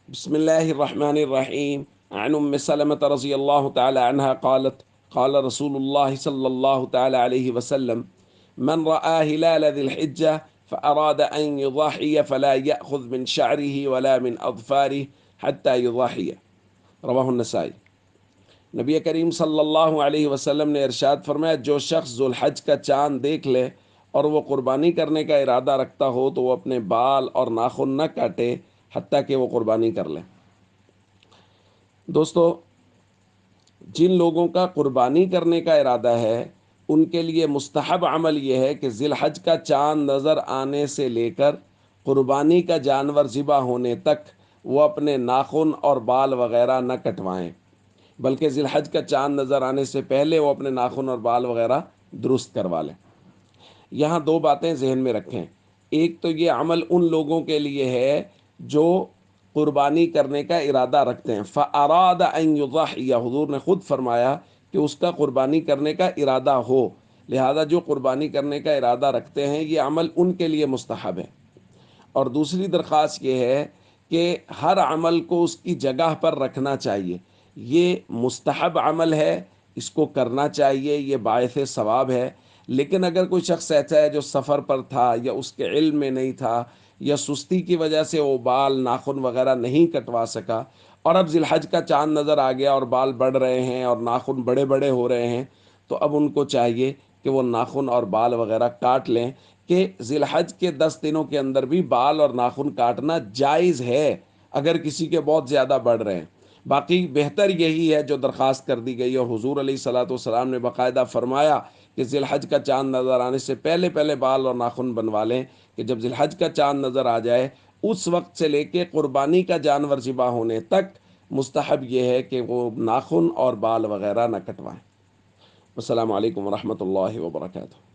بسم الله الرحمن الرحيم. عن أم سلمة رضي الله تعالى عنها قالت قال رسول الله صلى الله تعالى عليه وسلم: من رأى هلال ذي الحجة فأراد أن يضحي فلا يأخذ من شعره ولا من أظفاره حتى يضحي. رواہ النسائی۔ نبی کریم صلی اللہ علیہ وسلم نے ارشاد فرمایا، جو شخص ذوالحج کا چاند دیکھ لے اور وہ قربانی کرنے کا ارادہ رکھتا ہو تو وہ اپنے بال اور ناخن نہ کاٹے حتیٰ کہ وہ قربانی کر لے۔ دوستو، جن لوگوں کا قربانی کرنے کا ارادہ ہے ان کے لیے مستحب عمل یہ ہے کہ ذی الحج کا چاند نظر آنے سے لے کر قربانی کا جانور ذبح ہونے تک وہ اپنے ناخن اور بال وغیرہ نہ کٹوائیں، بلکہ ذی الحج کا چاند نظر آنے سے پہلے وہ اپنے ناخن اور بال وغیرہ درست کروا لیں۔ یہاں دو باتیں ذہن میں رکھیں۔ ایک تو یہ عمل ان لوگوں کے لیے ہے جو قربانی کرنے کا ارادہ رکھتے ہیں۔ فَأَرَادَ أَن يُضَحِّيَ، حضور نے خود فرمایا کہ اس کا قربانی کرنے کا ارادہ ہو، لہذا جو قربانی کرنے کا ارادہ رکھتے ہیں یہ عمل ان کے لیے مستحب ہے۔ اور دوسری درخواست یہ ہے کہ ہر عمل کو اس کی جگہ پر رکھنا چاہیے۔ یہ مستحب عمل ہے، اس کو کرنا چاہیے، یہ باعث ثواب ہے۔ لیکن اگر کوئی شخص ایسا ہے جو سفر پر تھا یا اس کے علم میں نہیں تھا یا سستی کی وجہ سے وہ بال ناخن وغیرہ نہیں کٹوا سکا، اور اب ذی الحج کا چاند نظر آ گیا اور بال بڑھ رہے ہیں اور ناخن بڑے بڑے ہو رہے ہیں، تو اب ان کو چاہیے کہ وہ ناخن اور بال وغیرہ کاٹ لیں، کہ ذی الحج کے 10 دنوں کے اندر بھی بال اور ناخن کاٹنا جائز ہے اگر کسی کے بہت زیادہ بڑھ رہے ہیں۔ باقی بہتر یہی ہے جو درخواست کر دی گئی، اور حضور علیہ الصلاۃ والسلام نے باقاعدہ فرمایا کہ ذی الحج کا چاند نظر آنے سے پہلے پہلے بال اور ناخن بنوا لیں، کہ جب ذی الحج کا چاند نظر آ جائے اس وقت سے لے کے قربانی کا جانور ذبح ہونے تک مستحب یہ ہے کہ وہ ناخن اور بال وغیرہ نہ کٹوائیں۔ السلام علیکم ورحمۃ اللہ وبرکاتہ۔